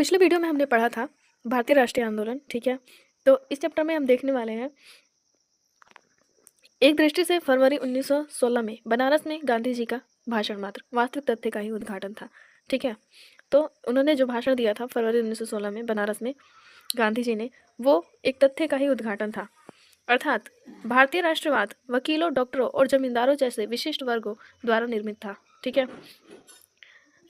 पिछले वीडियो में हमने पढ़ा था भारतीय राष्ट्रीय आंदोलन, ठीक है। तो इस चैप्टर में हम देखने वाले हैं एक दृष्टि से फरवरी 1916 में बनारस में गांधी जी का भाषण मात्र वास्तविक तथ्य का ही उद्घाटन था, ठीक है। तो उन्होंने जो भाषण दिया था फरवरी 1916 में बनारस में गांधी जी ने, वो एक तथ्य का ही उद्घाटन था। अर्थात भारतीय राष्ट्रवाद वकीलों, डॉक्टरों और जमींदारों जैसे विशिष्ट वर्गों द्वारा निर्मित था, ठीक है।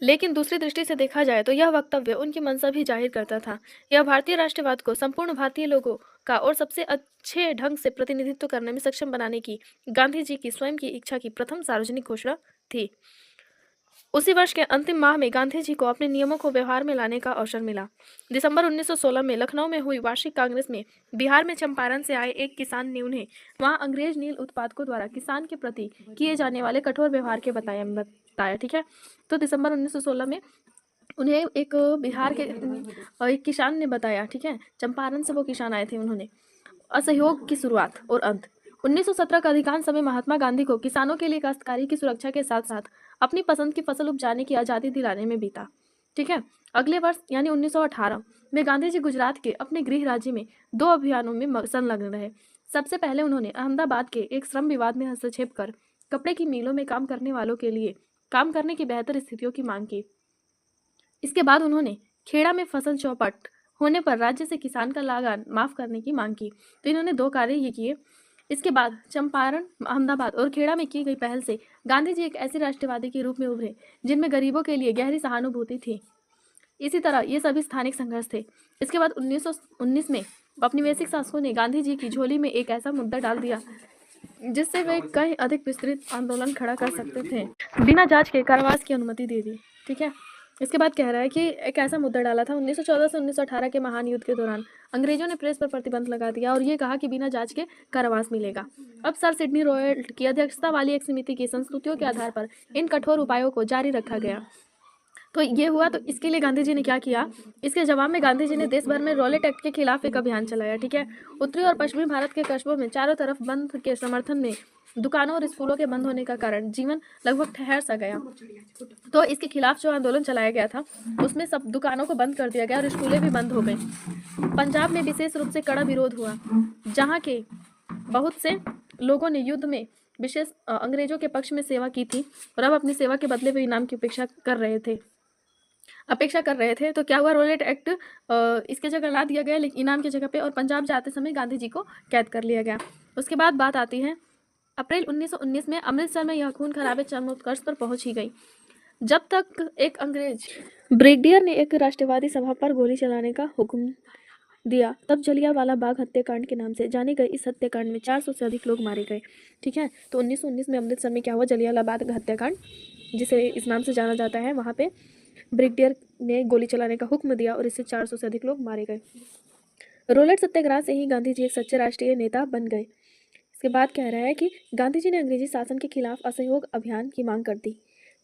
लेकिन दूसरी दृष्टि से देखा जाए तो यह वक्तव्य उनकी मंशा भी जाहिर करता था। यह भारतीय राष्ट्रवाद को संपूर्ण भारतीय लोगों का और सबसे अच्छे ढंग से प्रतिनिधित्व करने में सक्षम बनाने की गांधी जी की स्वयं की इच्छा की प्रथम सार्वजनिक घोषणा थी। उसी वर्ष के अंतिम माह में गांधी जी को अपने नियमों को व्यवहार में लाने का अवसर मिला। दिसंबर 1916 में लखनऊ में हुई वार्षिक कांग्रेस में बिहार में चंपारण से आए एक किसान ने उन्हें वहां अंग्रेज नील उत्पादकों द्वारा किसान के प्रति किए जाने वाले कठोर व्यवहार के बताया, ठीक है। तो दिसंबर 1916 में उन्हें एक बिहार के एक किसान ने बताया, ठीक है। चंपारण से वो किसान आए थे, उन्होंने असहयोग की शुरुआत और अंत। 1917 का अधिकांश समय महात्मा गांधी को किसानों के लिए काश्तकारी की सुरक्षा के साथ साथ अपनी पसंद की फसल उपजाने की आज़ादी दिलाने में बीता, ठीक है। अगले वर्ष यानी 1918 में गांधी जी गुजरात के अपने गृह राज्य में 2 अभियानों में संलग्न रहे। सबसे पहले उन्होंने अहमदाबाद के एक श्रम विवाद में हस्तक्षेप कर कपड़े की मिलों में काम करने वालों के लिए काम करने की बेहतर स्थितियों की मांग की। इसके बाद उन्होंने खेड़ा में फसल चौपट होने पर राज्य से किसान का लागान माफ करने की मांग की। तो इन्होंने 2 कार्य ये किए। इसके बाद चंपारण, अहमदाबाद और खेड़ा में की गई पहल से गांधी जी एक ऐसे राष्ट्रवादी के रूप में उभरे जिनमें गरीबों के लिए गहरी सहानुभूति थी। इसी तरह ये सभी स्थानिक संघर्ष थे। इसके बाद 1919 में औपनिवेशिक शासकों ने गांधी जी की झोली में एक ऐसा मुद्दा डाल दिया जिससे वे कहीं अधिक विस्तृत आंदोलन खड़ा कर सकते थे। बिना जांच के कारावास की अनुमति दे दी, ठीक है। इसके बाद कह रहा है कि एक ऐसा मुद्दा डाला था 1914 से 1918 के महान युद्ध के दौरान अंग्रेजों ने प्रेस पर प्रतिबंध लगा दिया और ये कहा कि बिना जांच के कारावास मिलेगा। अब सर सिडनी रॉयल की अध्यक्षता वाली एक समिति की संस्तुतियों के आधार पर इन कठोर उपायों को जारी रखा गया। तो ये हुआ। तो इसके लिए गांधी जी ने क्या किया, इसके जवाब में गांधी जी ने देश भर में रॉलेट एक्ट के खिलाफ एक अभियान चलाया, ठीक है। उत्तरी और पश्चिमी भारत के कस्बों में चारों तरफ बंद के समर्थन में दुकानों और स्कूलों के बंद होने का कारण जीवन लगभग ठहर सा गया। तो इसके खिलाफ जो आंदोलन चलाया गया था उसमें सब दुकानों को बंद कर दिया गया और स्कूलें भी बंद हो गई। पंजाब में विशेष रूप से कड़ा विरोध हुआ, जहाँ के बहुत से लोगों ने युद्ध में विशेष अंग्रेजों के पक्ष में सेवा की थी और अब अपनी सेवा के बदले में इनाम की अपेक्षा कर रहे थे। तो क्या हुआ, रोलेट एक्ट इसके जगह ला दिया गया लेकिन इनाम की जगह पे, और पंजाब जाते समय गांधी जी को कैद कर लिया गया। उसके बाद बात आती है अप्रैल 1919 में अमृतसर में यह खून खराबे चरमोत्कर्ष पर पहुंच ही गई जब तक एक अंग्रेज ब्रिगेडियर ने एक राष्ट्रवादी सभा पर गोली चलाने का हुक्म दिया। तब जलियांवाला बाग हत्याकांड के नाम से जाने गए इस हत्याकांड में 400 से अधिक लोग मारे गए, ठीक है। तो 1919 में अमृतसर में क्या हुआ, जलियांवाला बाग हत्याकांड जिसे इस नाम से जाना जाता है, वहाँ पे ब्रिगेडियर ने गोली चलाने का हुक्म दिया और इससे 400 से अधिक लोग मारे गए। रोलेट सत्याग्रह से ही गांधी जी एक सच्चे राष्ट्रीय नेता बन गए। इसके बाद कह रहा है कि गांधी जी ने अंग्रेजी शासन के खिलाफ असहयोग अभियान की मांग कर दी।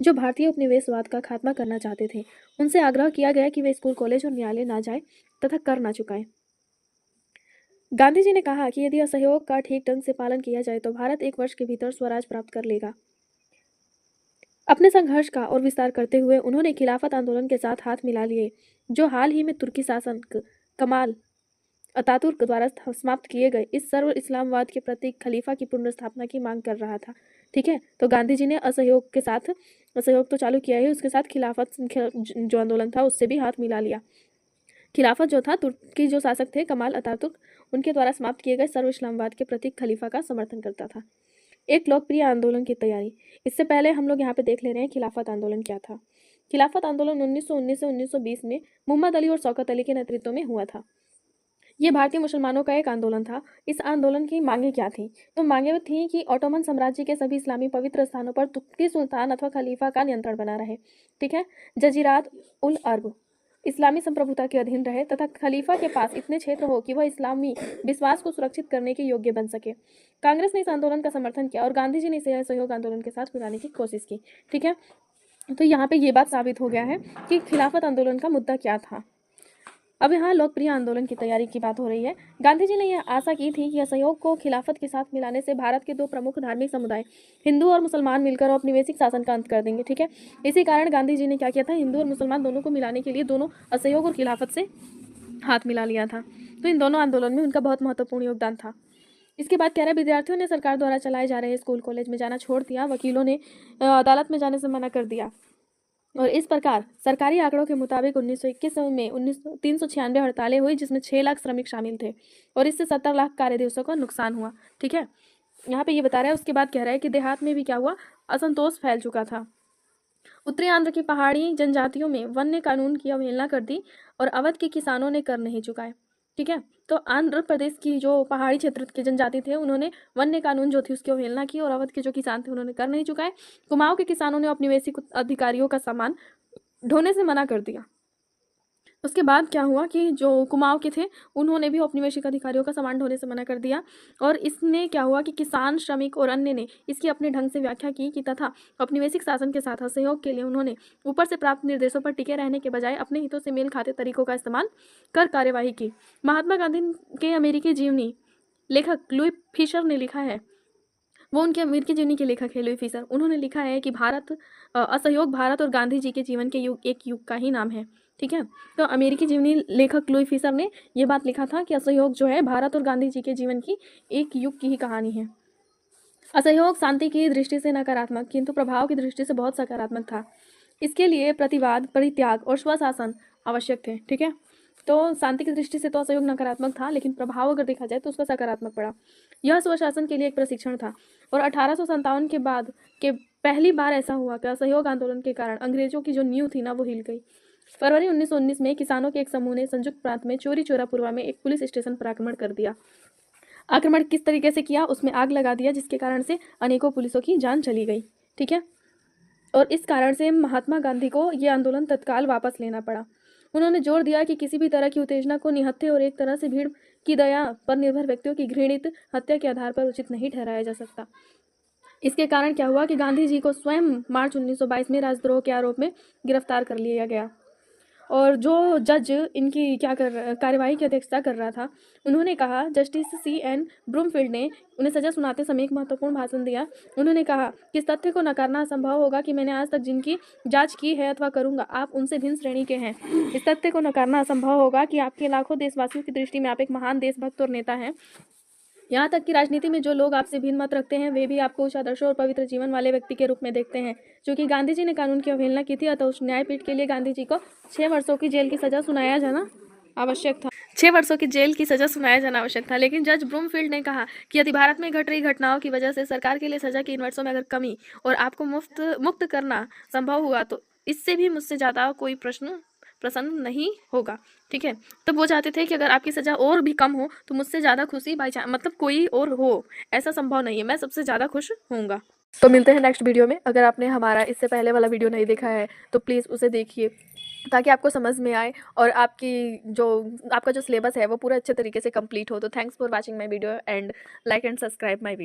जो भारतीय उपनिवेशवाद का खात्मा करना चाहते थे उनसे आग्रह किया गया कि वे स्कूल, कॉलेज और न्यायालय ना जाए तथा कर ना चुकाएं। गांधी जी ने कहा कि यदि असहयोग का ठीक ढंग से पालन किया जाए तो भारत 1 वर्ष के भीतर स्वराज प्राप्त कर लेगा। अपने संघर्ष का और विस्तार करते हुए उन्होंने खिलाफत आंदोलन के साथ हाथ मिला लिए, जो हाल ही में तुर्की शासक कमाल अतातुर्क द्वारा समाप्त किए गए इस सर्व इस्लामवाद के प्रतीक खलीफा की पुनर्स्थापना की मांग कर रहा था, ठीक है। तो गांधी जी ने असहयोग तो चालू किया ही, उसके साथ खिलाफत जो आंदोलन था उससे भी हाथ मिला लिया। खिलाफत जो था तुर्की जो शासक थे कमाल अतातुर्क, उनके द्वारा समाप्त किए गए सर्व इस्लामवाद के प्रतीक खलीफा का समर्थन करता था। एक लोकप्रिय आंदोलन की तैयारी। इससे पहले हम लोग यहाँ पे देख ले रहे हैं खिलाफत आंदोलन क्या था। खिलाफत आंदोलन 1919 से 1920 में मोहम्मद अली और शौकत अली के नेतृत्व में हुआ था। ये भारतीय मुसलमानों का एक आंदोलन था। इस आंदोलन की मांगे क्या थी, तो मांगे थी कि ऑटोमन साम्राज्य के सभी इस्लामी पवित्र स्थानों पर तुर्की सुल्तान अथवा खलीफा का नियंत्रण बना रहे, ठीक है। जजीरात उल अरब इस्लामी संप्रभुता के अधीन रहे तथा खलीफा के पास इतने क्षेत्र हो कि वह इस्लामी विश्वास को सुरक्षित करने के योग्य बन सके। कांग्रेस ने इस आंदोलन का समर्थन किया और गांधी जी ने इसे असहयोग आंदोलन के साथ मिलाने की कोशिश की, ठीक है। तो यहाँ पे ये बात साबित हो गया है कि खिलाफत आंदोलन का मुद्दा क्या था। अब यहाँ लोकप्रिय आंदोलन की तैयारी की बात हो रही है। गांधी जी ने यह आशा की थी कि असहयोग को खिलाफत के साथ मिलाने से भारत के दो प्रमुख धार्मिक समुदाय हिंदू और मुसलमान मिलकर औपनिवेशिक शासन का अंत कर देंगे। ठीक है, इसी कारण गांधी जी ने क्या किया था, हिंदू और मुसलमान दोनों को मिलाने के लिए दोनों असहयोग और खिलाफत से हाथ मिला लिया था। तो इन दोनों आंदोलन में उनका बहुत महत्वपूर्ण योगदान था। इसके बाद कह रहे विद्यार्थियों ने सरकार द्वारा चलाए जा रहे स्कूल कॉलेज में जाना छोड़ दिया, वकीलों ने अदालत में जाने से मना कर दिया और इस प्रकार सरकारी आंकड़ों के मुताबिक 1921 में 396 हड़तालें हुई, जिसमें 6 लाख श्रमिक शामिल थे और इससे 70 लाख कार्य दिवसों का नुकसान हुआ। ठीक है, यहाँ पे ये बता रहा है। उसके बाद कह रहा है कि देहात में भी क्या हुआ, असंतोष फैल चुका था। उत्तरी आंध्र की पहाड़ी जनजातियों में वन्य कानून की अवहेलना कर दी और अवध के किसानों ने कर नहीं चुकाए। ठीक है, तो आंध्र प्रदेश की जो पहाड़ी क्षेत्र के जनजाति थे उन्होंने वन्य कानून जो थी उसकी अवहेलना की और अवध के जो किसान थे उन्होंने कर नहीं चुकाए। कुमाऊं के किसानों ने औपनिवेशिक अधिकारियों का सामान ढोने से मना कर दिया। उसके बाद क्या हुआ कि जो कुमाऊं के थे उन्होंने भी औपनिवेशिक अधिकारियों का सामान ढोने से मना कर दिया और इसमें क्या हुआ कि किसान, श्रमिक और अन्य ने इसकी अपने ढंग से व्याख्या की कि तथा औपनिवेशिक शासन के साथ असहयोग के लिए उन्होंने ऊपर से प्राप्त निर्देशों पर टिके रहने के बजाय अपने हितों से मेल खाते तरीकों का इस्तेमाल कर कार्यवाही की। महात्मा गांधी के अमेरिकी जीवनी लेखक लुई फिशर ने लिखा है, वो उनके अमेरिकी जीवनी के लेखक है लुई फिशर। उन्होंने लिखा है कि असहयोग भारत और गांधी जी के जीवन के एक युग का ही नाम है। ठीक है, तो अमेरिकी जीवनी लेखक लुई फिशर ने ये बात लिखा था कि असहयोग जो है भारत और गांधी जी के जीवन की एक युग की ही कहानी है। असहयोग शांति की दृष्टि से नकारात्मक किंतु प्रभाव की दृष्टि से बहुत सकारात्मक था। इसके लिए प्रतिवाद, परित्याग और स्वशासन आवश्यक थे। ठीक है, तो शांति की दृष्टि से तो असहयोग नकारात्मक था, लेकिन प्रभाव अगर देखा जाए तो उसका सकारात्मक पड़ा। यह स्वशासन के लिए एक प्रशिक्षण था और 1857 के बाद के पहली बार ऐसा हुआ कि असहयोग आंदोलन के कारण अंग्रेजों की जो नींव थी ना वो हिल गई। फरवरी 1919 में किसानों के एक समूह ने संयुक्त प्रांत में चोरी चोरापुरवा में एक पुलिस स्टेशन पर आक्रमण कर दिया। आक्रमण किस तरीके से किया, उसमें आग लगा दिया, जिसके कारण से अनेकों पुलिसों की जान चली गई। ठीक है, और इस कारण से महात्मा गांधी को यह आंदोलन तत्काल वापस लेना पड़ा। उन्होंने जोर दिया कि किसी भी तरह की उत्तेजना को निहत्थे और एक तरह से भीड़ की दया पर निर्भर व्यक्तियों की घृणित हत्या के आधार पर उचित नहीं ठहराया जा सकता। इसके कारण क्या हुआ कि गांधी जी को स्वयं मार्च 1922 में राजद्रोह के आरोप में गिरफ्तार कर लिया गया और जो जज इनकी कार्यवाही की अध्यक्षता कर रहा था उन्होंने कहा, जस्टिस C.N. ब्रूमफील्ड ने उन्हें सजा सुनाते समय एक महत्वपूर्ण भाषण दिया। उन्होंने कहा कि इस तथ्य को नकारना असंभव होगा कि मैंने आज तक जिनकी जांच की है अथवा करूंगा आप उनसे भिन्न श्रेणी के हैं। इस तथ्य को नकारना असंभव होगा कि आपके लाखों देशवासियों की दृष्टि में आप एक महान देशभक्त और नेता हैं। यहाँ तक कि राजनीति में जो लोग आपसे भिन्न मत रखते हैं वे भी आपको उच्च आदर्शों और पवित्र जीवन वाले व्यक्ति के रूप में देखते हैं। क्योंकि गांधी जी ने कानून की अवहेलना की थी, अतः उस न्यायपीठ के लिए गांधी जी को 6 वर्षों की जेल की सजा सुनाया जाना आवश्यक था। 6 वर्षों की जेल की सजा सुनाया जाना आवश्यक था। लेकिन जज ब्रूमफील्ड ने कहा कि यदि भारत में घट रही घटनाओं की वजह से सरकार के लिए सजा के इन वर्षों में अगर कमी और आपको मुक्त करना संभव हुआ तो इससे भी मुझसे ज़्यादा कोई प्रसन्न नहीं होगा। ठीक है, तब वो चाहते थे कि अगर आपकी सजा और भी कम हो तो मुझसे ज़्यादा खुशी मतलब कोई और हो, ऐसा संभव नहीं है, मैं सबसे ज़्यादा खुश होऊंगा। तो मिलते हैं नेक्स्ट वीडियो में। अगर आपने हमारा इससे पहले वाला वीडियो नहीं देखा है तो प्लीज़ उसे देखिए ताकि आपको समझ में आए और आपका जो सिलेबस है वो पूरा अच्छे तरीके से कंप्लीट हो। तो thanks for watching my video and like and subscribe my video.